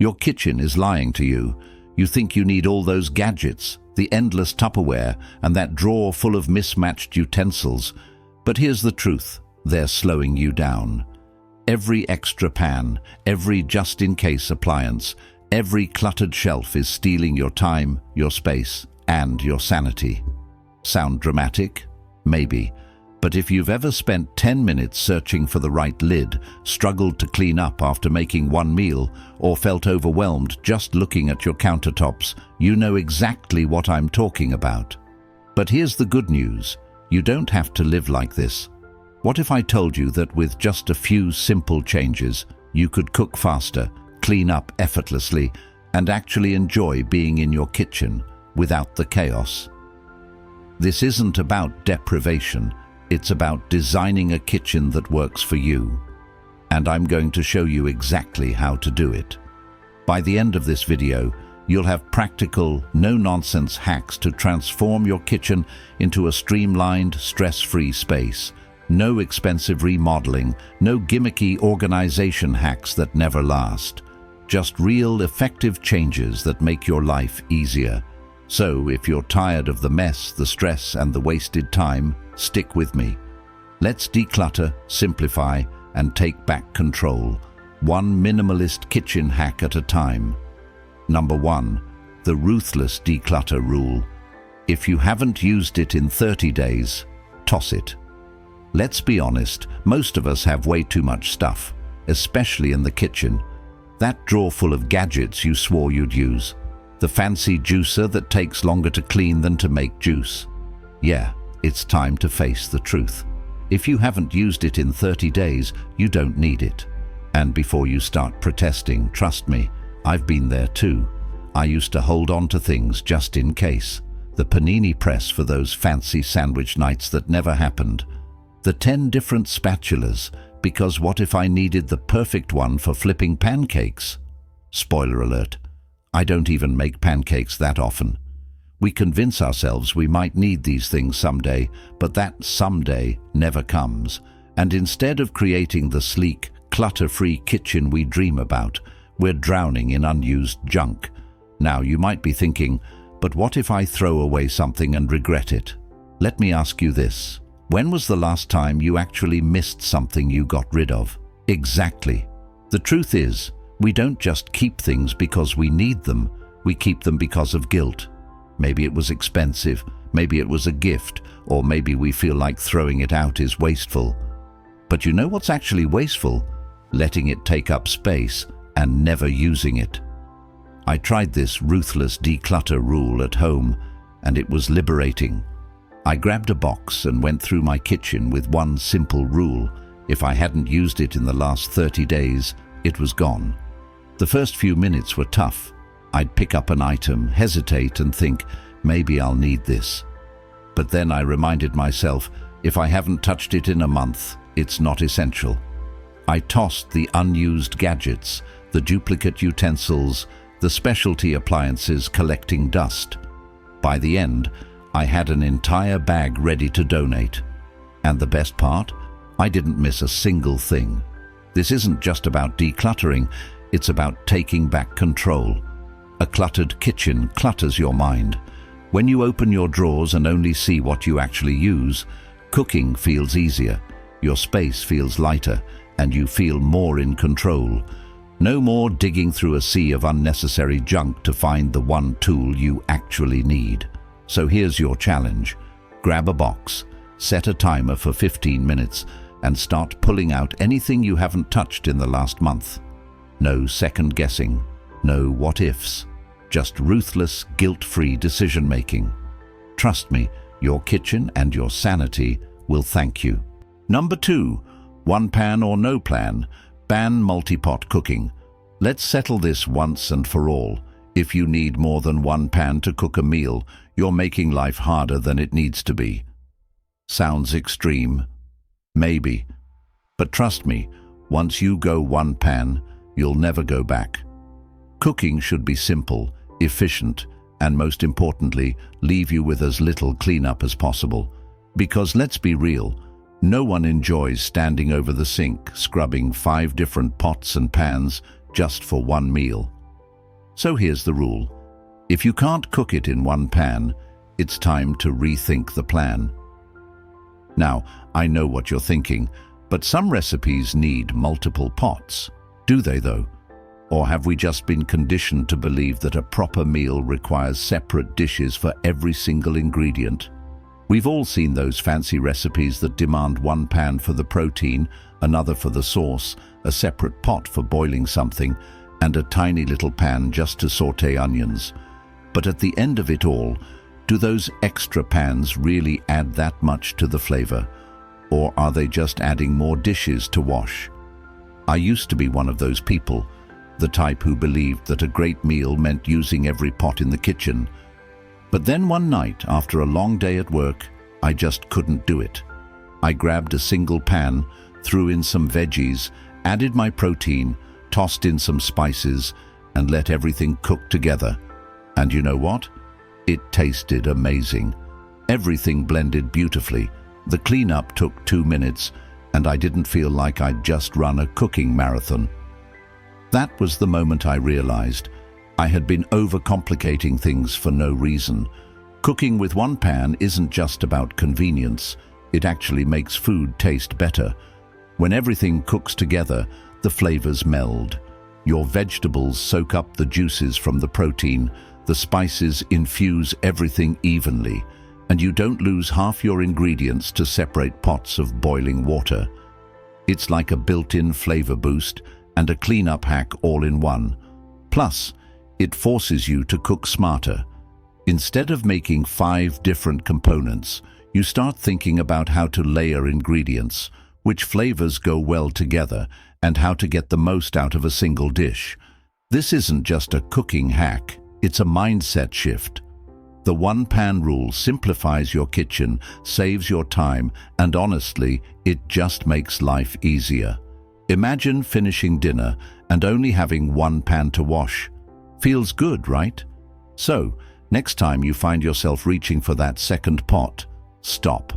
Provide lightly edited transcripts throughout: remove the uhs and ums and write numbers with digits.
Your kitchen is lying to you. You think you need all those gadgets, the endless Tupperware, and that drawer full of mismatched utensils. But here's the truth, they're slowing you down. Every extra pan, every just-in-case appliance, every cluttered shelf is stealing your time, your space, and your sanity. Sound dramatic? Maybe. But if you've ever spent 10 minutes searching for the right lid, struggled to clean up after making one meal, or felt overwhelmed just looking at your countertops, you know exactly what I'm talking about. But here's the good news. You don't have to live like this. What if I told you that with just a few simple changes, you could cook faster, clean up effortlessly, and actually enjoy being in your kitchen without the chaos? This isn't about deprivation. It's about designing a kitchen that works for you. And I'm going to show you exactly how to do it. By the end of this video, you'll have practical, no-nonsense hacks to transform your kitchen into a streamlined, stress-free space. No expensive remodeling, no gimmicky organization hacks that never last. Just real, effective changes that make your life easier. So, if you're tired of the mess, the stress, and the wasted time, stick with me. Let's declutter, simplify, and take back control. One minimalist kitchen hack at a time. Number 1. The ruthless declutter rule. If you haven't used it in 30 days, toss it. Let's be honest, most of us have way too much stuff, especially in the kitchen. That drawer full of gadgets you swore you'd use. The fancy juicer that takes longer to clean than to make juice. Yeah, it's time to face the truth. If you haven't used it in 30 days, you don't need it. And before you start protesting, trust me, I've been there too. I used to hold on to things just in case. The panini press for those fancy sandwich nights that never happened. The 10 different spatulas, because what if I needed the perfect one for flipping pancakes? Spoiler alert, I don't even make pancakes that often. We convince ourselves we might need these things someday, but that someday never comes. And instead of creating the sleek, clutter-free kitchen we dream about, we're drowning in unused junk. Now you might be thinking, but what if I throw away something and regret it? Let me ask you this. When was the last time you actually missed something you got rid of? Exactly. The truth is, we don't just keep things because we need them, we keep them because of guilt. Maybe it was expensive, maybe it was a gift, or maybe we feel like throwing it out is wasteful. But you know what's actually wasteful? Letting it take up space and never using it. I tried this ruthless declutter rule at home, and it was liberating. I grabbed a box and went through my kitchen with one simple rule. If I hadn't used it in the last 30 days, it was gone. The first few minutes were tough. I'd pick up an item, hesitate and think, maybe I'll need this. But then I reminded myself, if I haven't touched it in a month, it's not essential. I tossed the unused gadgets, the duplicate utensils, the specialty appliances collecting dust. By the end, I had an entire bag ready to donate. And the best part? I didn't miss a single thing. This isn't just about decluttering, it's about taking back control. A cluttered kitchen clutters your mind. When you open your drawers and only see what you actually use, cooking feels easier, your space feels lighter, and you feel more in control. No more digging through a sea of unnecessary junk to find the one tool you actually need. So here's your challenge. Grab a box, set a timer for 15 minutes, and start pulling out anything you haven't touched in the last month. No second guessing, no what-ifs, just ruthless, guilt-free decision-making. Trust me, your kitchen and your sanity will thank you. Number 2, one pan or no plan, ban multi-pot cooking. Let's settle this once and for all. If you need more than one pan to cook a meal, you're making life harder than it needs to be. Sounds extreme? Maybe. But trust me, once you go one pan, you'll never go back. Cooking should be simple, efficient, and most importantly, leave you with as little cleanup as possible. Because let's be real, no one enjoys standing over the sink, scrubbing 5 different pots and pans just for one meal. So here's the rule. If you can't cook it in one pan, it's time to rethink the plan. Now, I know what you're thinking, but some recipes need multiple pots. Do they though? Or have we just been conditioned to believe that a proper meal requires separate dishes for every single ingredient? We've all seen those fancy recipes that demand one pan for the protein, another for the sauce, a separate pot for boiling something, and a tiny little pan just to sauté onions. But at the end of it all, do those extra pans really add that much to the flavor? Or are they just adding more dishes to wash? I used to be one of those people, the type who believed that a great meal meant using every pot in the kitchen. But then one night, after a long day at work, I just couldn't do it. I grabbed a single pan, threw in some veggies, added my protein, tossed in some spices, and let everything cook together. And you know what? It tasted amazing. Everything blended beautifully. The cleanup took 2 minutes, and I didn't feel like I'd just run a cooking marathon. That was the moment I realized I had been overcomplicating things for no reason. Cooking with one pan isn't just about convenience. It actually makes food taste better. When everything cooks together, the flavors meld. Your vegetables soak up the juices from the protein, the spices infuse everything evenly, and you don't lose half your ingredients to separate pots of boiling water. It's like a built-in flavor boost and a cleanup hack all in one. Plus, it forces you to cook smarter. Instead of making 5 different components, you start thinking about how to layer ingredients, which flavors go well together, and how to get the most out of a single dish. This isn't just a cooking hack, it's a mindset shift. The one-pan rule simplifies your kitchen, saves your time, and honestly, it just makes life easier. Imagine finishing dinner and only having one pan to wash. Feels good, right? So, next time you find yourself reaching for that second pot, stop.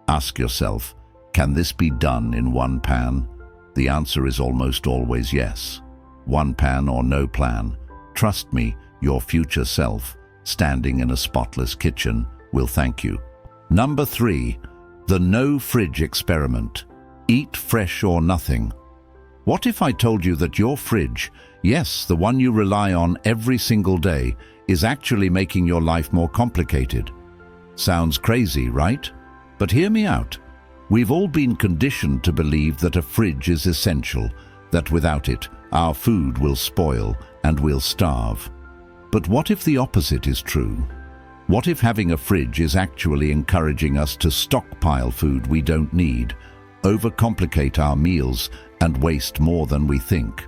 Ask yourself, can this be done in one pan? The answer is almost always yes. One pan or no plan. Trust me, your future self, standing in a spotless kitchen, will thank you. Number 3, the no fridge experiment. Eat fresh or nothing. What if I told you that your fridge, yes, the one you rely on every single day, is actually making your life more complicated? Sounds crazy, right? But hear me out. We've all been conditioned to believe that a fridge is essential, that without it, our food will spoil and we'll starve. But what if the opposite is true? What if having a fridge is actually encouraging us to stockpile food we don't need, overcomplicate our meals, and waste more than we think?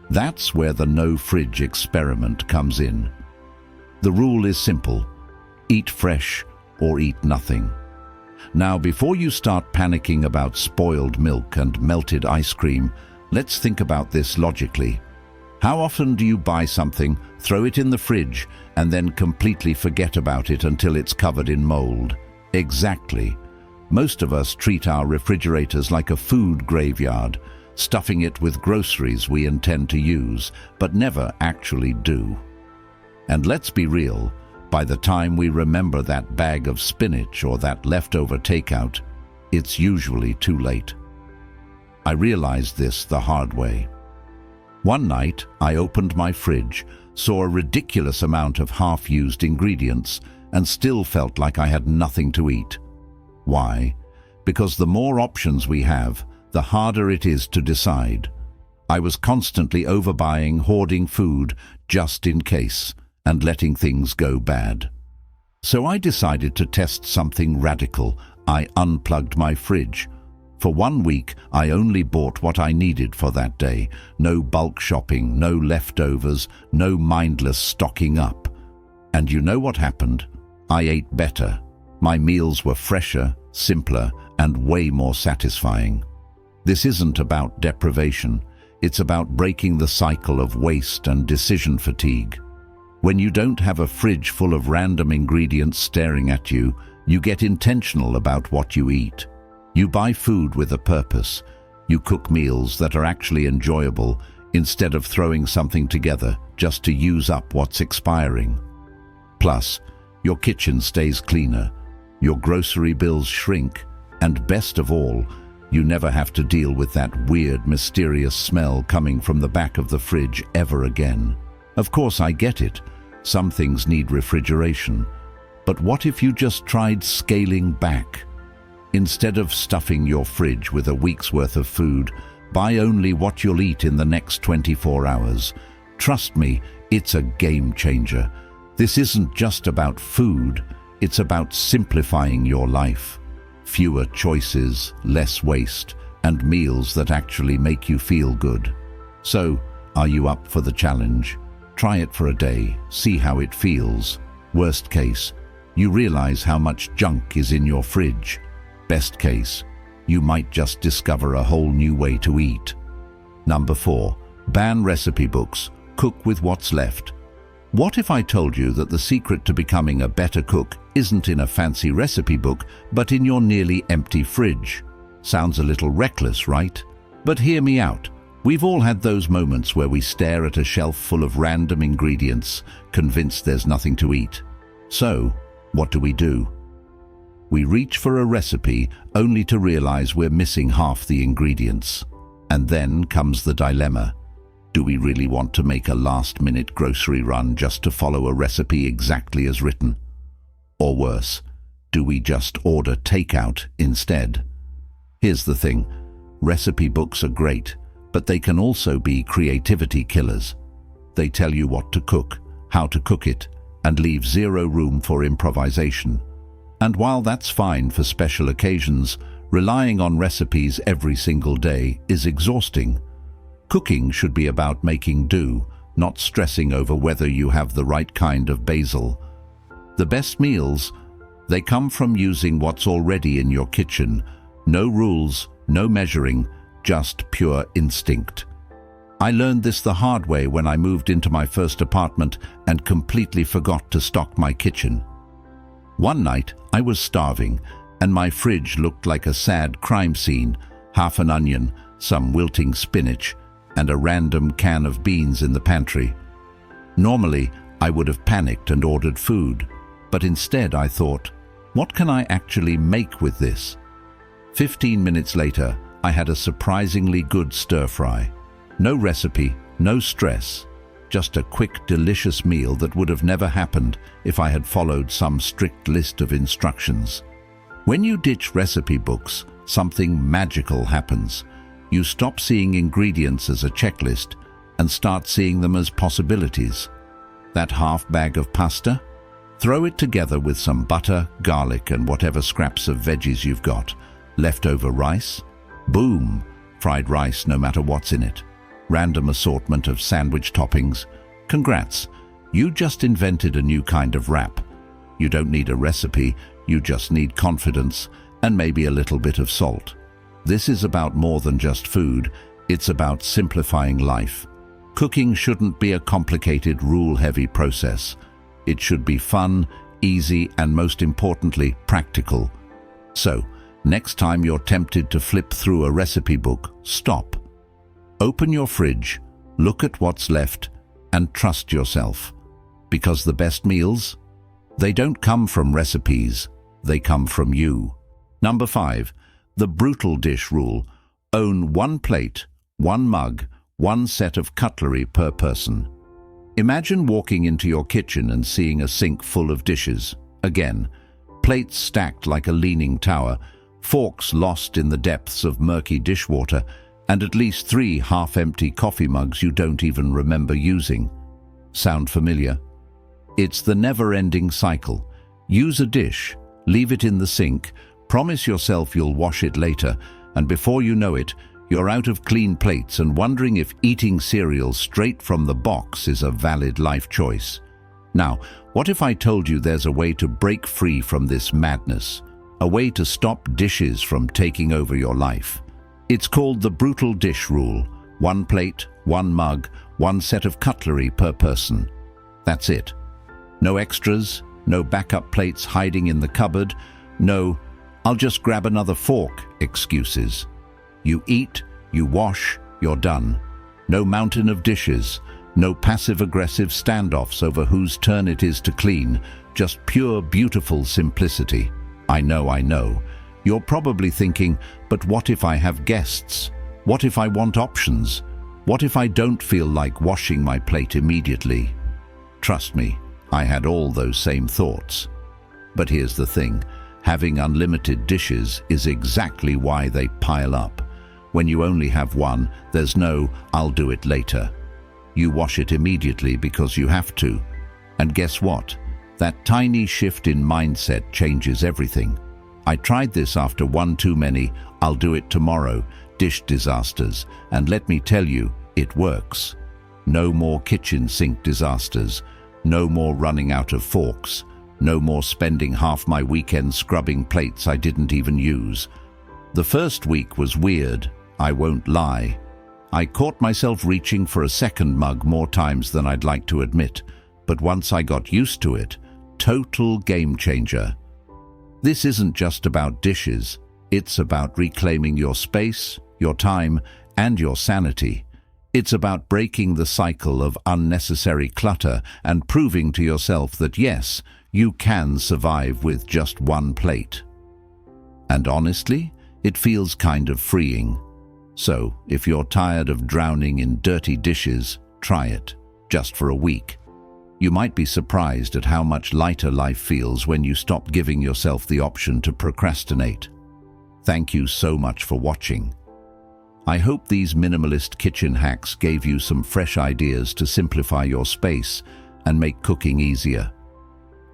That's where the no fridge experiment comes in. The rule is simple: eat fresh or eat nothing. Now, before you start panicking about spoiled milk and melted ice cream, let's think about this logically. How often do you buy something, throw it in the fridge, and then completely forget about it until it's covered in mold? Exactly. Most of us treat our refrigerators like a food graveyard, stuffing it with groceries we intend to use, but never actually do. And let's be real, by the time we remember that bag of spinach or that leftover takeout, it's usually too late. I realized this the hard way. One night, I opened my fridge, saw a ridiculous amount of half-used ingredients, and still felt like I had nothing to eat. Why? Because the more options we have, the harder it is to decide. I was constantly overbuying, hoarding food just in case, and letting things go bad. So I decided to test something radical. I unplugged my fridge. For 1 week, I only bought what I needed for that day. No bulk shopping, no leftovers, no mindless stocking up. And you know what happened? I ate better. My meals were fresher, simpler, and way more satisfying. This isn't about deprivation. It's about breaking the cycle of waste and decision fatigue. When you don't have a fridge full of random ingredients staring at you, you get intentional about what you eat. You buy food with a purpose. You cook meals that are actually enjoyable instead of throwing something together just to use up what's expiring. Plus, your kitchen stays cleaner, your grocery bills shrink, and best of all, you never have to deal with that weird, mysterious smell coming from the back of the fridge ever again. Of course, I get it. Some things need refrigeration. But what if you just tried scaling back? Instead of stuffing your fridge with a week's worth of food, buy only what you'll eat in the next 24 hours. Trust me, it's a game changer. This isn't just about food, it's about simplifying your life. Fewer choices, less waste, and meals that actually make you feel good. So, are you up for the challenge? Try it for a day, see how it feels. Worst case, you realize how much junk is in your fridge. Best case, you might just discover a whole new way to eat. Number 4, ban recipe books. Cook with what's left. What if I told you that the secret to becoming a better cook isn't in a fancy recipe book, but in your nearly empty fridge? Sounds a little reckless, right? But hear me out. We've all had those moments where we stare at a shelf full of random ingredients, convinced there's nothing to eat. So, what do? We reach for a recipe only to realize we're missing half the ingredients. And then comes the dilemma. Do we really want to make a last-minute grocery run just to follow a recipe exactly as written? Or worse, do we just order takeout instead? Here's the thing. Recipe books are great, but they can also be creativity killers. They tell you what to cook, how to cook it, and leave zero room for improvisation. And while that's fine for special occasions, relying on recipes every single day is exhausting. Cooking should be about making do, not stressing over whether you have the right kind of basil. The best meals, they come from using what's already in your kitchen. No rules, no measuring, just pure instinct. I learned this the hard way when I moved into my first apartment and completely forgot to stock my kitchen. One night, I was starving, and my fridge looked like a sad crime scene. Half an onion, some wilting spinach, and a random can of beans in the pantry. Normally, I would have panicked and ordered food, but instead I thought, what can I actually make with this? 15 minutes later, I had a surprisingly good stir-fry. No recipe, no stress, just a quick, delicious meal that would have never happened if I had followed some strict list of instructions. When you ditch recipe books, something magical happens. You stop seeing ingredients as a checklist and start seeing them as possibilities. That half bag of pasta? Throw it together with some butter, garlic, and whatever scraps of veggies you've got. Leftover rice? Boom! Fried rice no matter what's in it. Random assortment of sandwich toppings. Congrats! You just invented a new kind of wrap. You don't need a recipe, you just need confidence and maybe a little bit of salt. This is about more than just food, it's about simplifying life. Cooking shouldn't be a complicated, rule-heavy process. It should be fun, easy, and most importantly, practical. So, next time you're tempted to flip through a recipe book, stop. Open your fridge, look at what's left, and trust yourself. Because the best meals, they don't come from recipes, they come from you. Number 5. The brutal dish rule. Own one plate, one mug, one set of cutlery per person. Imagine walking into your kitchen and seeing a sink full of dishes. Again, plates stacked like a leaning tower, forks lost in the depths of murky dishwater, and at least 3 half-empty coffee mugs you don't even remember using. Sound familiar? It's the never-ending cycle. Use a dish, leave it in the sink, promise yourself you'll wash it later, and before you know it, you're out of clean plates and wondering if eating cereal straight from the box is a valid life choice. Now, what if I told you there's a way to break free from this madness? A way to stop dishes from taking over your life? It's called the brutal dish rule. 1 plate, 1 mug, 1 set of cutlery per person. That's it. No extras, no backup plates hiding in the cupboard, no "I'll just grab another fork" excuses. You eat, you wash, you're done. No mountain of dishes, no passive-aggressive standoffs over whose turn it is to clean, just pure, beautiful simplicity. I know. You're probably thinking, but what if I have guests? What if I want options? What if I don't feel like washing my plate immediately? Trust me, I had all those same thoughts. But here's the thing, having unlimited dishes is exactly why they pile up. When you only have one, there's no, "I'll do it later." You wash it immediately because you have to. And guess what? That tiny shift in mindset changes everything. I tried this after one too many "I'll do it tomorrow" dish disasters, and let me tell you, it works. No more kitchen sink disasters. No more running out of forks. No more spending half my weekend scrubbing plates I didn't even use. The first week was weird, I won't lie. I caught myself reaching for a second mug more times than I'd like to admit, but once I got used to it, total game changer. This isn't just about dishes, it's about reclaiming your space, your time, and your sanity. It's about breaking the cycle of unnecessary clutter and proving to yourself that yes, you can survive with just one plate. And honestly, it feels kind of freeing. So, if you're tired of drowning in dirty dishes, try it, just for a week. You might be surprised at how much lighter life feels when you stop giving yourself the option to procrastinate. Thank you so much for watching. I hope these minimalist kitchen hacks gave you some fresh ideas to simplify your space and make cooking easier.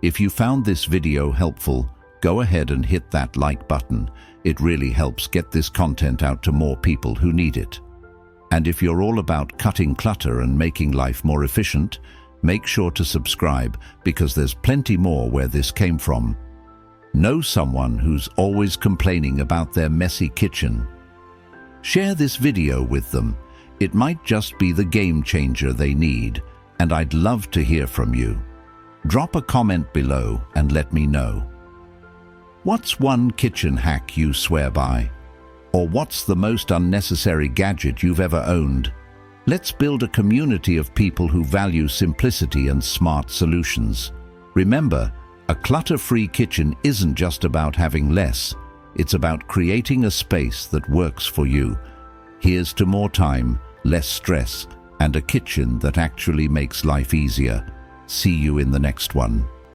If you found this video helpful, go ahead and hit that like button. It really helps get this content out to more people who need it. And if you're all about cutting clutter and making life more efficient, make sure to subscribe because there's plenty more where this came from. Know someone who's always complaining about their messy kitchen? Share this video with them. It might just be the game changer they need, and I'd love to hear from you. Drop a comment below and let me know. What's one kitchen hack you swear by? Or what's the most unnecessary gadget you've ever owned? Let's build a community of people who value simplicity and smart solutions. Remember, a clutter-free kitchen isn't just about having less. It's about creating a space that works for you. Here's to more time, less stress, and a kitchen that actually makes life easier. See you in the next one.